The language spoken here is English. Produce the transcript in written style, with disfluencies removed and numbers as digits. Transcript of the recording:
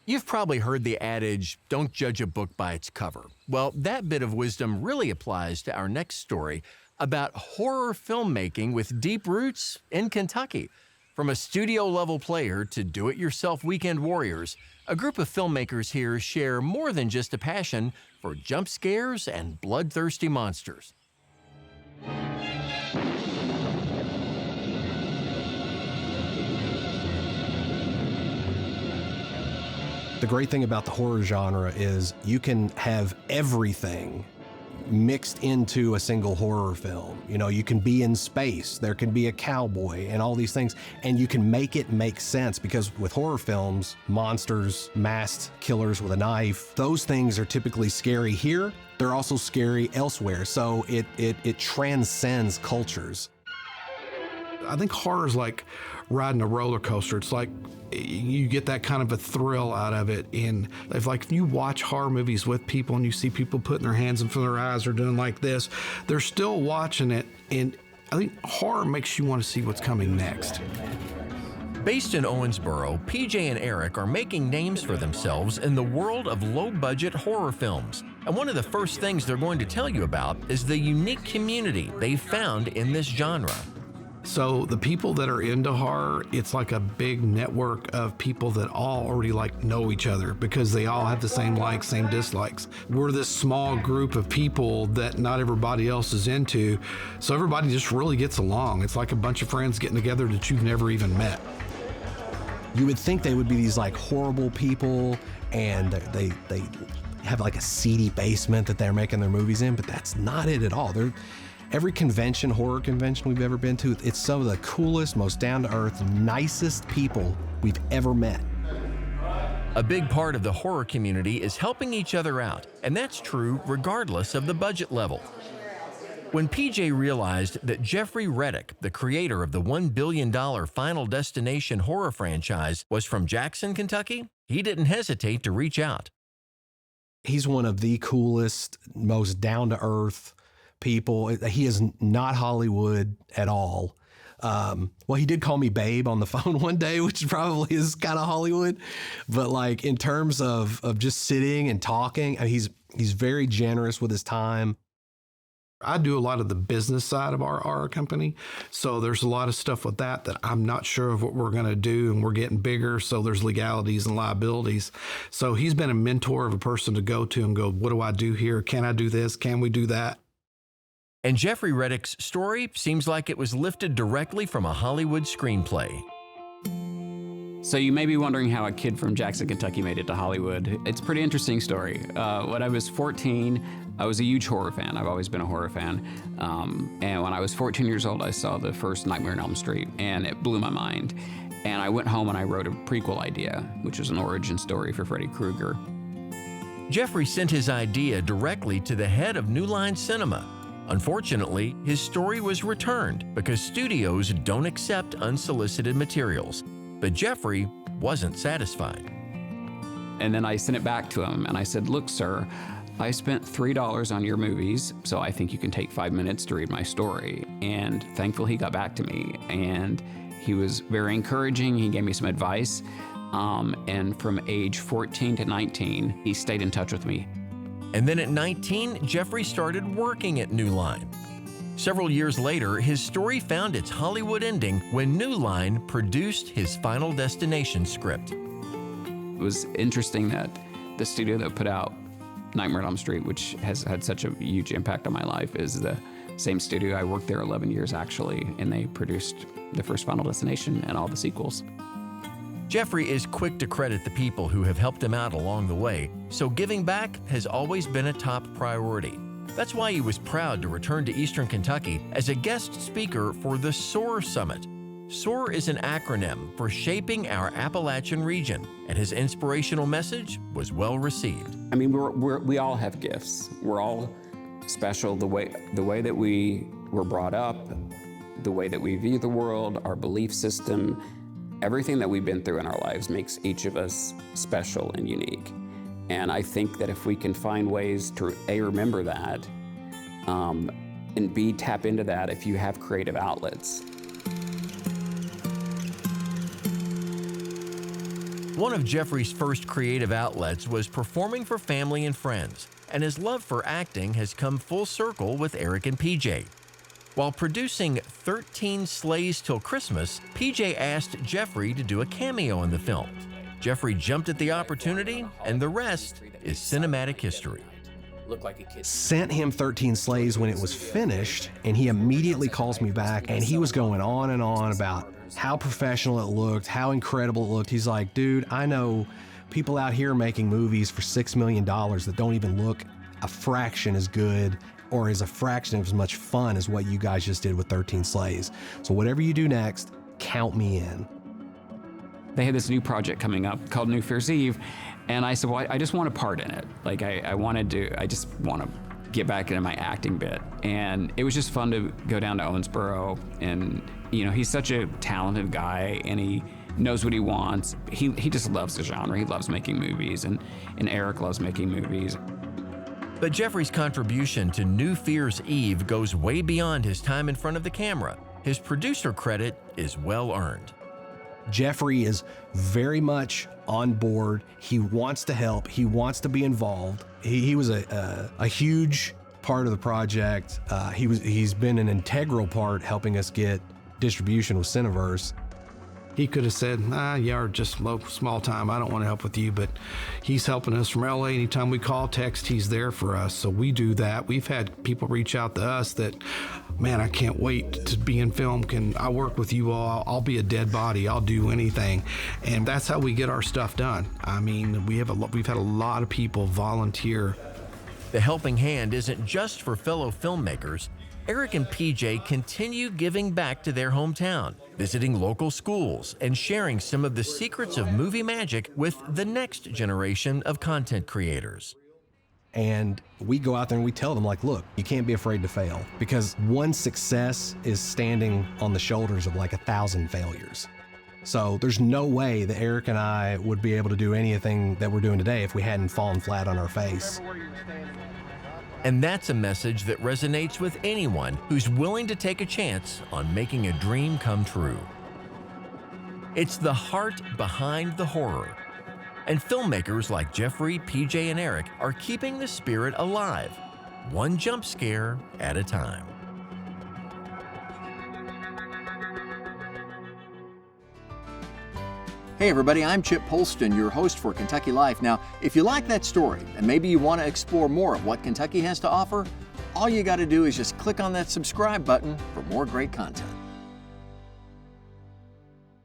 You've probably heard the adage, don't judge a book by its cover. Well, that bit of wisdom really applies to our next story about horror filmmaking with deep roots in Kentucky. From a studio-level player to do-it-yourself weekend warriors, a group of filmmakers here share more than just a passion for jump scares and bloodthirsty monsters. The great thing about the horror genre is you can have everything mixed into a single horror film. You know, you can be in space, there can be a cowboy and all these things, and you can make it make sense because with horror films, monsters, masked killers with a knife, those things are typically scary here. They're also scary elsewhere, so it transcends cultures. I think horror is like riding a roller coaster. It's like you get that kind of a thrill out of it. And if you watch horror movies with people and you see people putting their hands in front of their eyes or doing like this, they're still watching it. And I think horror makes you want to see what's coming next. Based in Owensboro, PJ and Eric are making names for themselves in the world of low-budget horror films. And one of the first things they're going to tell you about is the unique community they've found in this genre. So the people that are into horror, it's like a big network of people that all already know each other because they all have the same likes, same dislikes. We're this small group of people that not everybody else is into, so everybody just really gets along. It's like a bunch of friends getting together that you've never even met. You would think they would be these horrible people and they have a seedy basement that they're making their movies in, but that's not it at all. Every horror convention we've ever been to, it's some of the coolest, most down-to-earth, nicest people we've ever met. A big part of the horror community is helping each other out, and that's true regardless of the budget level. When PJ realized that Jeffrey Reddick, the creator of the $1 billion Final Destination horror franchise, was from Jackson, Kentucky, he didn't hesitate to reach out. He's one of the coolest, most down-to-earth people. He is not Hollywood at all. Well, he did call me babe on the phone one day, which probably is kind of Hollywood. But in terms of just sitting and talking, he's very generous with his time. I do a lot of the business side of our company. So there's a lot of stuff with that I'm not sure of what we're going to do, and we're getting bigger. So there's legalities and liabilities. So he's been a mentor of a person to go to and go, what do I do here? Can I do this? Can we do that? And Jeffrey Reddick's story seems like it was lifted directly from a Hollywood screenplay. So you may be wondering how a kid from Jackson, Kentucky made it to Hollywood. It's a pretty interesting story. When I was 14, I was a huge horror fan. I've always been a horror fan. And when I was 14 years old, I saw the first Nightmare on Elm Street, and it blew my mind. And I went home and I wrote a prequel idea, which was an origin story for Freddy Krueger. Jeffrey sent his idea directly to the head of New Line Cinema. Unfortunately, his story was returned because studios don't accept unsolicited materials. But Jeffrey wasn't satisfied. And then I sent it back to him and I said, look, sir, I spent $3 on your movies, so I think you can take 5 minutes to read my story. And thankfully he got back to me, and he was very encouraging. He gave me some advice. And from age 14 to 19, he stayed in touch with me. And then at 19, Jeffrey started working at New Line. Several years later, his story found its Hollywood ending when New Line produced his Final Destination script. It was interesting that the studio that put out Nightmare on Elm Street, which has had such a huge impact on my life, is the same studio. I worked there 11 years actually, and they produced the first Final Destination and all the sequels. Jeffrey is quick to credit the people who have helped him out along the way, so giving back has always been a top priority. That's why he was proud to return to Eastern Kentucky as a guest speaker for the SOAR Summit. SOAR is an acronym for Shaping Our Appalachian Region, and his inspirational message was well received. I mean, we all have gifts. We're all special. The way that we were brought up, the way that we view the world, our belief system, everything that we've been through in our lives makes each of us special and unique. And I think that if we can find ways to A, remember that, and B, tap into that if you have creative outlets. One of Jeffrey's first creative outlets was performing for family and friends, and his love for acting has come full circle with Eric and PJ. While producing 13 Sleighs Till Christmas, PJ asked Jeffrey to do a cameo in the film. Jeffrey jumped at the opportunity, and the rest is cinematic history. Sent him 13 Sleighs when it was finished, and he immediately calls me back, and he was going on and on about how professional it looked, how incredible it looked. He's like, dude, I know people out here making movies for $6 million that don't even look a fraction as good or as a fraction of as much fun as what you guys just did with 13 Sleighs. So whatever you do next, count me in. They had this new project coming up called New Year's Eve, and I said, well, I just want a part in it. Like, I just want to get back into my acting bit. And it was just fun to go down to Owensboro, and, you know, he's such a talented guy, and he knows what he wants. He just loves the genre. He loves making movies, and Eric loves making movies. But Jeffrey's contribution to New Year's Eve goes way beyond his time in front of the camera. His producer credit is well earned. Jeffrey is very much on board. He wants to help. He wants to be involved. He was a huge part of the project. He's been an integral part helping us get distribution with Cineverse. He could have said, you're just small time, I don't want to help with you, but he's helping us from LA. Anytime we call, text, he's there for us. So we do that. We've had people reach out to us that, man, I can't wait to be in film. Can I work with you all? I'll be a dead body. I'll do anything. And that's how we get our stuff done. I mean, we've had a lot of people volunteer. The helping hand isn't just for fellow filmmakers. Eric and PJ continue giving back to their hometown, visiting local schools, and sharing some of the secrets of movie magic with the next generation of content creators. And we go out there and we tell them, like, look, you can't be afraid to fail, because one success is standing on the shoulders of like 1,000 failures. So there's no way that Eric and I would be able to do anything that we're doing today if we hadn't fallen flat on our face. And that's a message that resonates with anyone who's willing to take a chance on making a dream come true. It's the heart behind the horror. And filmmakers like Jeffrey, PJ, and Eric are keeping the spirit alive, one jump scare at a time. Hey everybody, I'm Chip Polston, your host for Kentucky Life. Now, if you like that story and maybe you want to explore more of what Kentucky has to offer, all you got to do is just click on that subscribe button for more great content.